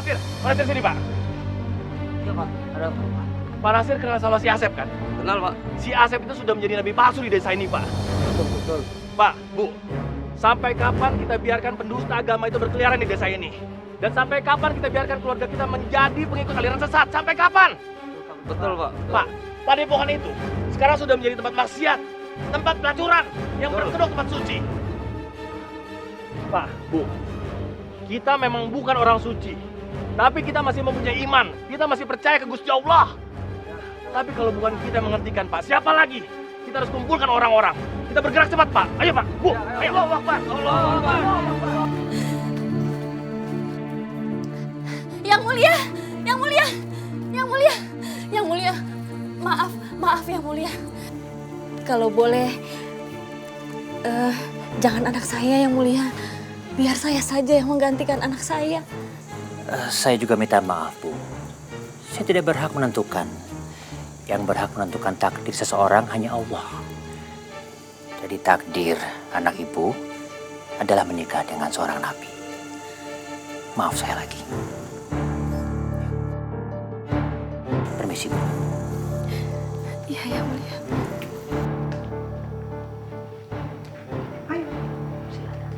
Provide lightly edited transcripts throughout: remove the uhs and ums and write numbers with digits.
Nasir, Pak Nasir sini, Pak. Iya, Pak. Ada apa, Pak? Pak Nasir kenal sama si Asep kan? Kenal, Pak. Si Asep itu sudah menjadi nabi palsu di desa ini, Pak. Betul. Pak, Bu, sampai kapan kita biarkan pendusta agama itu berkeliaran di desa ini? Dan sampai kapan kita biarkan keluarga kita menjadi pengikut aliran sesat? Sampai kapan? Betul, Pak. Pak, padepokan itu sekarang sudah menjadi tempat maksiat, tempat pelacuran yang berkedok tempat suci. Pak, Bu, kita memang bukan orang suci, tapi kita masih mempunyai iman. Kita masih percaya ke Gusti Allah. Tapi kalau bukan kita menghentikan, Pak, siapa lagi? Kita harus kumpulkan orang-orang. Kita bergerak cepat, Pak. Ayo, Pak. Bu, ayo. Allahu Akbar. Allahu Akbar. Yang mulia, yang mulia, yang mulia, yang mulia. Maaf yang mulia. Kalau boleh, jangan anak saya yang mulia. Biar saya saja yang menggantikan anak saya. Saya juga minta maaf, Bu. Saya tidak berhak menentukan. Yang berhak menentukan takdir seseorang hanya Allah. Jadi takdir anak ibu adalah menikah dengan seorang nabi. Maaf saya lagi. Permisi, Bu. Iya, yang mulia. Ayo, silakan.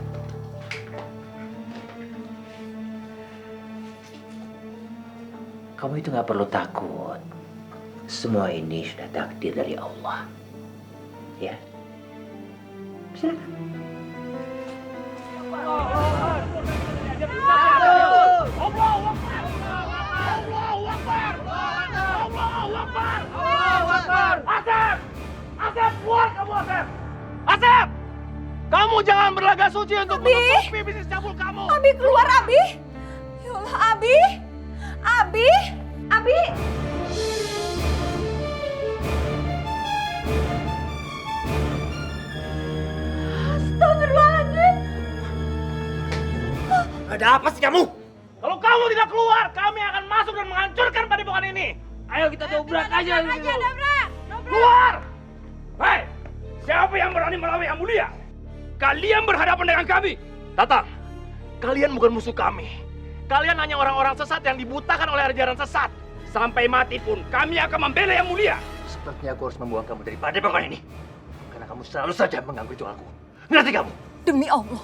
Kamu itu nggak perlu takut. Semua ini sudah takdir dari Allah. Ya. Silakan. Asep, buat kamu, Asep! Asep! Kamu jangan berlagak suci untuk menutupi bisnis cabul kamu! Abi keluar, Abi! Ya Allah, Abi! Abi! Abi! Astagfirullahaladzim! Ada apa sih kamu? Kalau kamu tidak keluar, kami akan masuk dan menghancurkan padepokan ini. Ayo kita dobrak aja. Dobrak! Keluar! Hei, siapa yang berani melawan yang mulia? Kalian berhadapan dengan kami. Tatang, kalian bukan musuh kami. Kalian hanya orang-orang sesat yang dibutakan oleh ajaran sesat. Sampai mati pun kami akan membela yang mulia. Sepertinya aku harus membuang kamu dari padepokan ini. Karena kamu selalu saja mengganggu ritualku. Ngerti kamu? Demi Allah,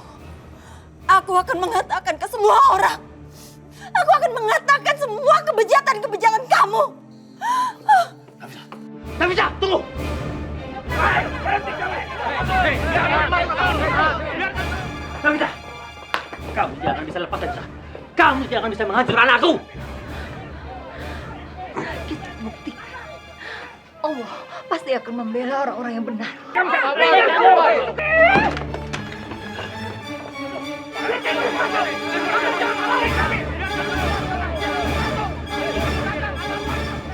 aku akan mengatakan ke semua orang. Aku akan mengatakan semua kebejatan kamu. Nafisa, tunggu! Hei, berhenti kami! Nafisa, kamu tidak akan bisa lepas Nafisa. Kamu tidak akan bisa menghancurkan anakku. Kita buktikan. Allah pasti akan membela orang-orang yang benar.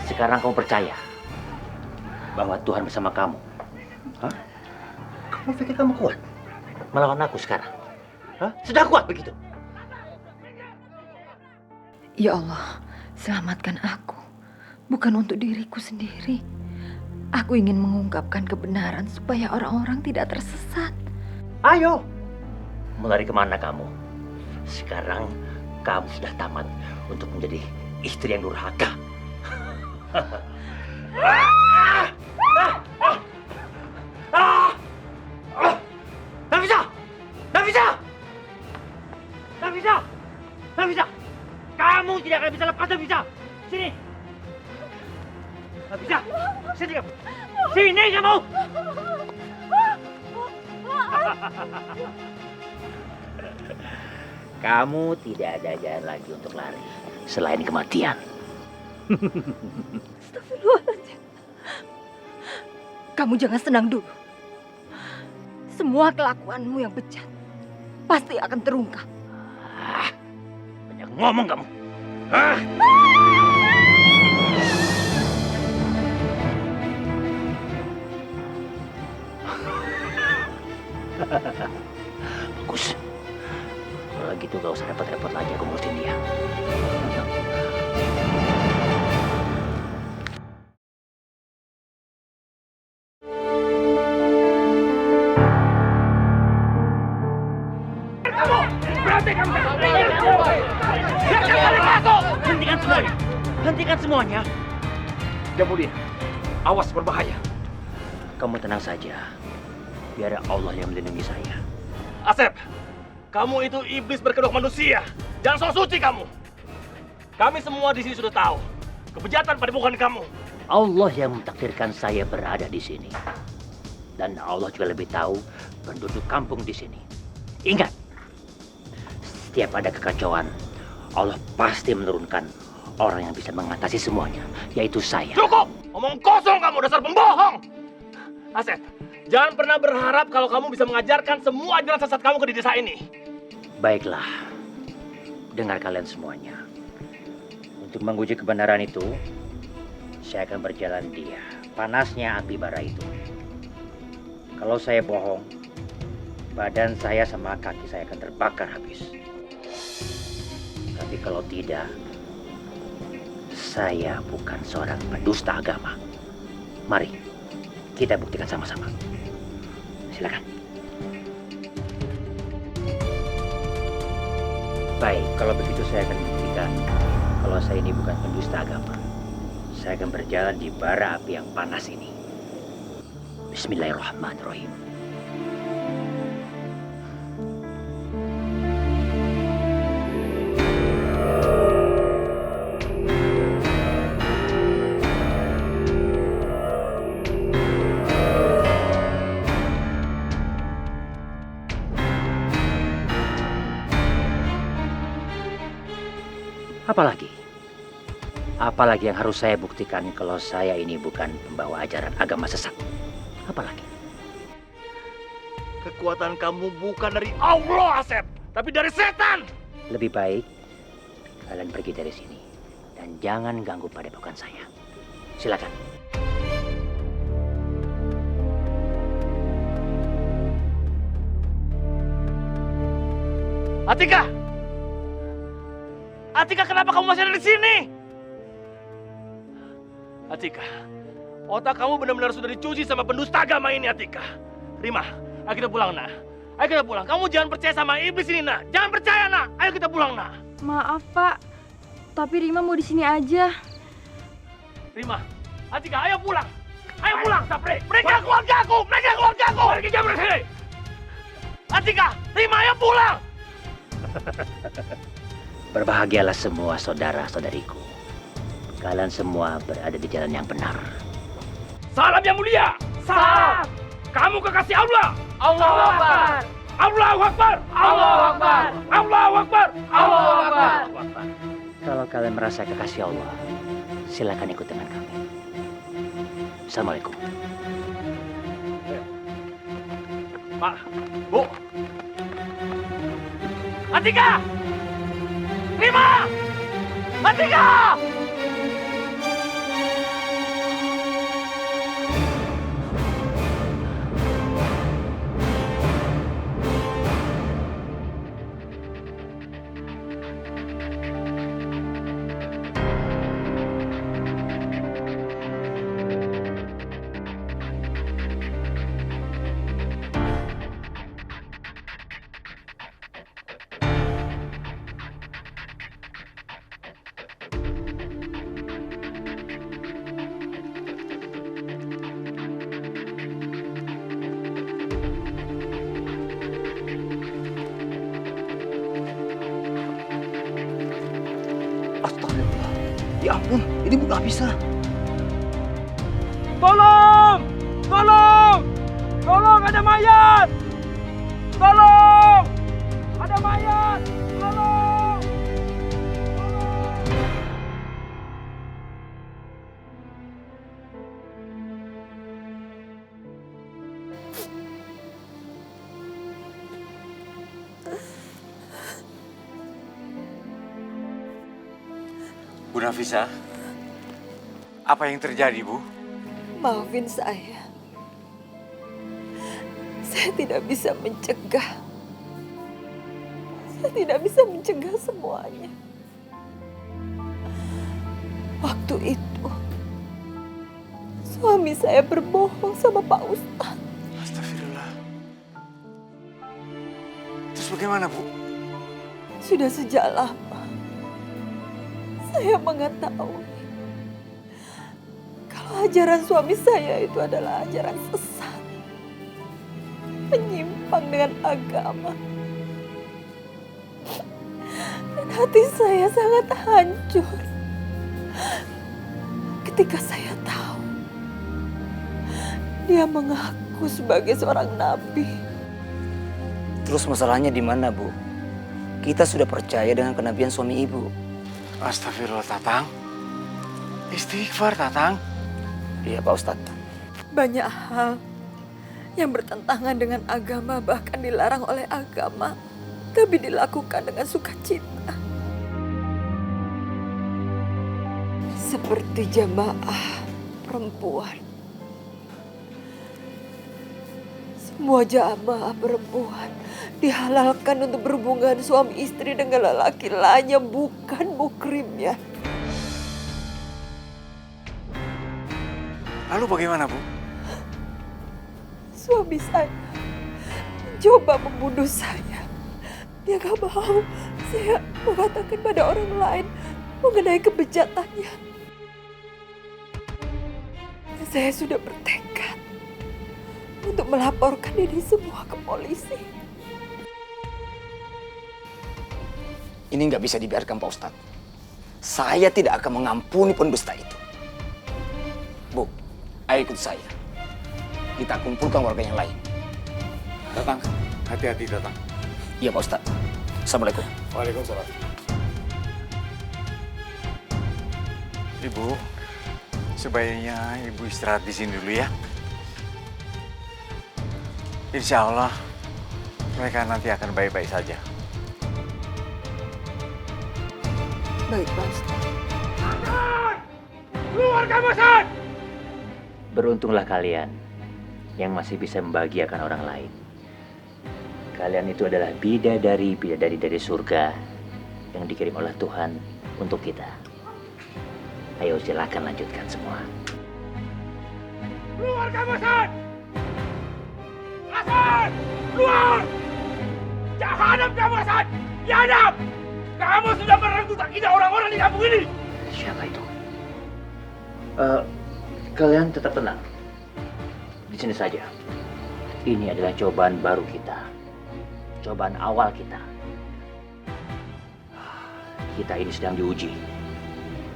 Sekarang kamu percaya bahwa Tuhan bersama kamu? Hah? Kamu pikir kamu kuat melawan aku sekarang? Hah? Sudah kuat begitu? Ya Allah, selamatkan aku. Bukan untuk diriku sendiri. Aku ingin mengungkapkan kebenaran supaya orang-orang tidak tersesat. Ayo! Mau lari kemana kamu? Sekarang kamu sudah tamat untuk menjadi istri yang durhaka. Nafisa! Nafisa! Nafisa! Nafisa! Kamu tidak akan bisa lepas, Nafisa! Sini! Nafisa! Sini kamu! Sini kamu! Kamu tidak ada jalan lagi untuk lari selain kematian. Astagfirullahaladzim. Kamu jangan senang dulu. Semua kelakuanmu yang bejat pasti akan terungkap. Banyak ngomong kamu. Bagus. Kalau gitu gak usah repot-repot lagi aku ngurusin dia. Berhenti kamu! Biarkan kami masuk! Hentikan semuanya! Hentikan semuanya! Yang mulia, awas berbahaya. Kamu tenang saja. Biar Allah yang melindungi saya. Asep, kamu itu iblis berkedok manusia. Jangan sok suci kamu. Kami semua di sini sudah tahu kebejatan pada bukan kamu. Allah yang mentakdirkan saya berada di sini. Dan Allah juga lebih tahu penduduk kampung di sini. Ingat, setiap ada kekacauan, Allah pasti menurunkan orang yang bisa mengatasi semuanya, yaitu saya. Cukup! Omong kosong kamu, dasar pembohong! Asep, jangan pernah berharap kalau kamu bisa mengajarkan semua ajaran sesat kamu ke di desa ini. Baiklah, dengar kalian semuanya. Untuk menguji kebenaran itu, saya akan berjalan dia, panasnya api bara itu. Kalau saya bohong, badan saya sama kaki saya akan terbakar habis. Tapi kalau tidak, saya bukan seorang pendusta agama. Mari, kita buktikan sama-sama. Silakan. Baik, kalau begitu saya akan buktikan kalau saya ini bukan pendusta agama. Saya akan berjalan di bara api yang panas ini. Bismillahirrahmanirrahim. Apalagi? Apalagi yang harus saya buktikan kalau saya ini bukan pembawa ajaran agama sesat? Apalagi? Kekuatan kamu bukan dari Allah, Asep, tapi dari setan. Lebih baik kalian pergi dari sini dan jangan ganggu padepokan saya. Silakan. Atika! Atika, kenapa kamu masih ada di sini? Atika, otak kamu benar-benar sudah dicuci sama pendusta agama ini, Atika. Rima, ayo kita pulang, nak. Ayo kita pulang. Kamu jangan percaya sama iblis ini, nak. Jangan percaya, nak. Ayo kita pulang, nak. Maaf, Pak. Tapi Rima mau di sini aja. Rima, Atika, ayo pulang. Ayo pulang, Sapri. Mereka keluarga aku. Mereka keluarga aku. Pergi jam dari sini. Atika, Rima, ayo pulang. Berbahagialah semua saudara-saudariku. Kalian semua berada di jalan yang benar. Salam yang mulia. Salam. Kamu kekasih Allah. Allahu Akbar. Allahu Akbar. Allahu Akbar. Allahu Akbar. Allahu Akbar. Kalau kalian merasa kekasih Allah, silakan ikut dengan kami. Assalamualaikum. Pak, Bu. Atika! Rima! Atika! Astagfirullah. Ya ampun, ini nggak bisa. Tolong! Tolong! Tolong, ada mayat! Tolong! Ada mayat! Tolong! Bu Nafisa, apa yang terjadi, Bu? Maafin saya. Saya tidak bisa mencegah. Saya tidak bisa mencegah semuanya. Waktu itu, suami saya berbohong sama Pak Ustadz. Astagfirullah. Terus bagaimana, Bu? Sudah sejak lama, saya mengetahui kalau ajaran suami saya itu adalah ajaran sesat, menyimpang dengan agama. Dan hati saya sangat hancur ketika saya tahu dia mengaku sebagai seorang nabi. Terus masalahnya di mana, Bu? Kita sudah percaya dengan kenabian suami ibu. Astagfirullah, Tatang. Istighfar, Tatang. Iya, Pak Ustadz. Banyak hal yang bertentangan dengan agama, bahkan dilarang oleh agama, tapi dilakukan dengan sukacita. Seperti jamaah perempuan. Semua jamaah perempuan dihalalkan untuk berhubungan suami istri dengan lelaki lain yang bukan mukrimnya. Lalu bagaimana, Bu? Suami saya mencoba membunuh saya. Dia gak mau saya mengatakan pada orang lain mengenai kebejatannya. Dan saya sudah bertekad untuk melaporkan ini semua ke polisi. Ini nggak bisa dibiarkan, Pak Ustadz. Saya tidak akan mengampuni pendusta itu. Bu, ayo ikut saya. Kita kumpulkan warga yang lain. Tatang, hati-hati, Tatang. Iya, Pak Ustadz. Assalamualaikum. Waalaikumsalam. Ibu, sebaiknya Ibu istirahat di sini dulu ya. Insya Allah, mereka nanti akan baik-baik saja. Baik, Pak Ustaz. Keluar kamu, San! Beruntunglah kalian yang masih bisa membahagiakan orang lain. Kalian itu adalah bidadari dari surga yang dikirim oleh Tuhan untuk kita. Ayo silakan lanjutkan semua. Keluar kamu, San! Hasan! Keluar! Jahanam kamu, Hasan! Jahanam! Kamu sudah merenggut akidah orang-orang di kampung ini! Siapa itu? Kalian tetap tenang. Di sini saja. Ini adalah cobaan baru kita. Cobaan awal kita. Kita ini sedang diuji.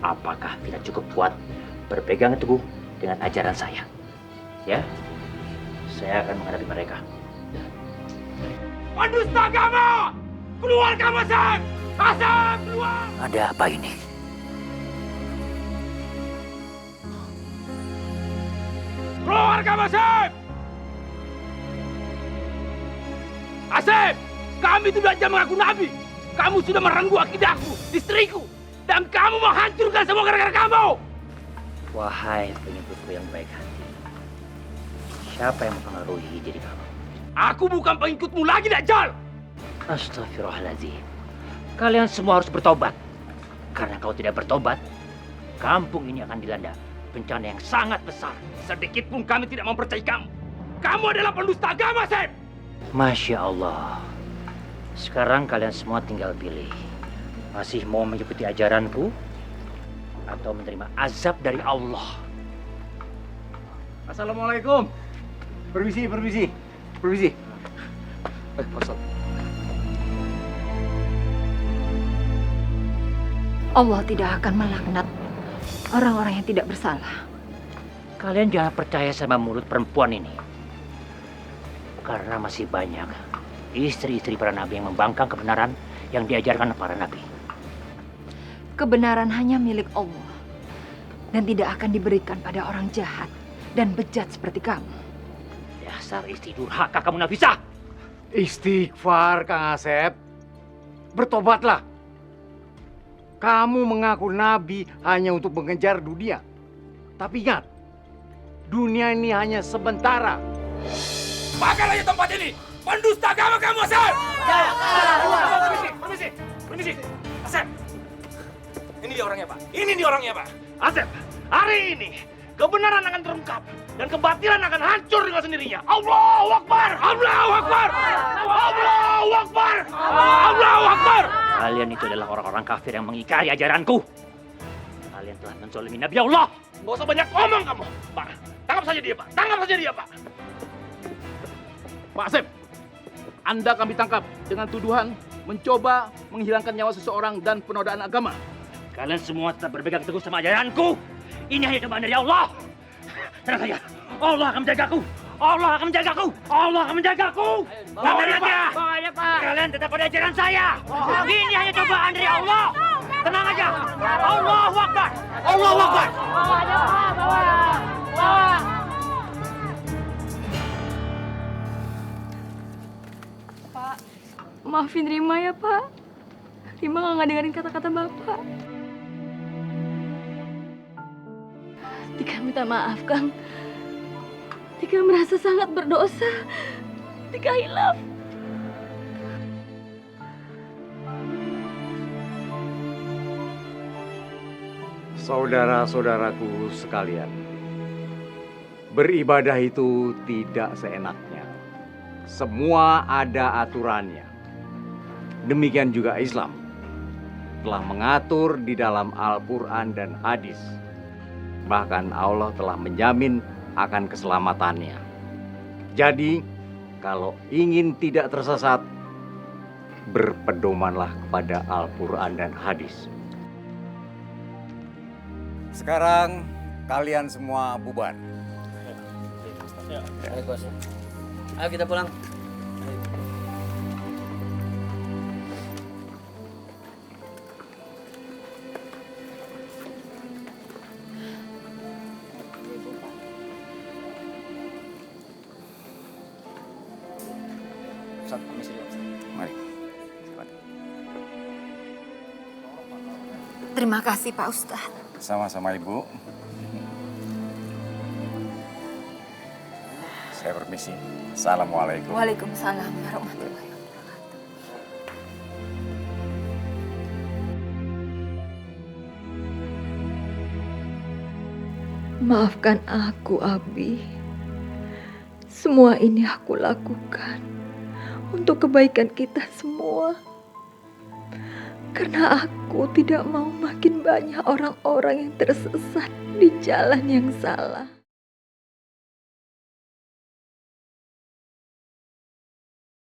Apakah kita cukup kuat berpegang teguh dengan ajaran saya? Ya? Saya akan menghadapi mereka. Pendusta agama! Keluar kamu, Hasan! Hasan, keluar! Ada apa ini? Keluar kamu, Hasan! Hasan! Kami tidak aja mengaku nabi. Kamu sudah merenggut akidahku, istriku. Dan kamu menghancurkan semua gara-gara kamu! Wahai pengikutku yang baik hati. Siapa yang mempengaruhi diri kamu? Aku bukan pengikutmu lagi, Dajjal! Astagfirullahaladzim. Kalian semua harus bertobat. Karena kalau tidak bertobat, kampung ini akan dilanda bencana yang sangat besar. Sedikit pun kami tidak mempercayai kamu. Kamu adalah pendusta agama, Sep! Masya Allah. Sekarang kalian semua tinggal pilih. Masih mau mengikuti ajaranku atau menerima azab dari Allah? Assalamualaikum. Permisi, permisi. Permisi. Masuk. Allah tidak akan melaknat orang-orang yang tidak bersalah. Kalian jangan percaya sama mulut perempuan ini. Karena masih banyak istri-istri para nabi yang membangkang kebenaran yang diajarkan para nabi. Kebenaran hanya milik Allah dan tidak akan diberikan pada orang jahat dan bejat seperti kamu. Dasar istri durhaka kamu, Nafisah. Istighfar, Kang Asep. Bertobatlah. Kamu mengaku nabi hanya untuk mengejar dunia. Tapi ingat, dunia ini hanya sementara. Bakal aja tempat ini! Pendusta agama kamu, Hasan! Permisi, permisi. Asep! Ini dia orangnya, Pak. Ini dia orangnya, Pak. Asep, hari ini kebenaran akan terungkap dan kebatilan akan hancur dengan sendirinya. Allahu Akbar! Allahu Akbar! Allahu Akbar! Allahu Akbar! Kalian itu adalah orang-orang kafir yang mengingkari ajaranku. Kalian telah menzolimi Nabi Allah. Nggak usah banyak ngomong kamu. Pak, tangkap saja dia, Pak. Tangkap saja dia, Pak. Pak Asep, Anda kami tangkap dengan tuduhan mencoba menghilangkan nyawa seseorang dan penodaan agama. Kalian semua tetap berpegang teguh sama ajaranku. Ini hanya cobaan dari Allah. Tenang saja. Allah akan menjagaku. Allah akan menjagaku. Allah akan menjagaku. Bawa aja. Kalian tetap pada ajaran saya. Ini hanya cobaan dari Allah. Tenang aja. Allahu Akbar. Allahu Akbar. Pak, maafin Rima ya, Pak. Rima nggak dengerin kata-kata Bapak. Tika minta maaf, Kang. Tika merasa sangat berdosa. Tika hilaf. Saudara-saudaraku sekalian, beribadah itu tidak seenaknya. Semua ada aturannya. Demikian juga Islam telah mengatur di dalam Al-Quran dan hadis. Bahkan Allah telah menjamin akan keselamatannya. Jadi, kalau ingin tidak tersesat, berpedomanlah kepada Al-Quran dan hadis. Sekarang kalian semua bubar. Ayo kita pulang. Ustaz, permisi dulu, Ustaz. Mari. Silakan. Terima kasih Pak Ustadz. Sama-sama Ibu. Saya permisi. Assalamualaikum. Waalaikumsalam warahmatullahi wabarakatuh. Maafkan aku, Abi. Semua ini aku lakukan untuk kebaikan kita semua. Karena aku tidak mau makin banyak orang-orang yang tersesat di jalan yang salah.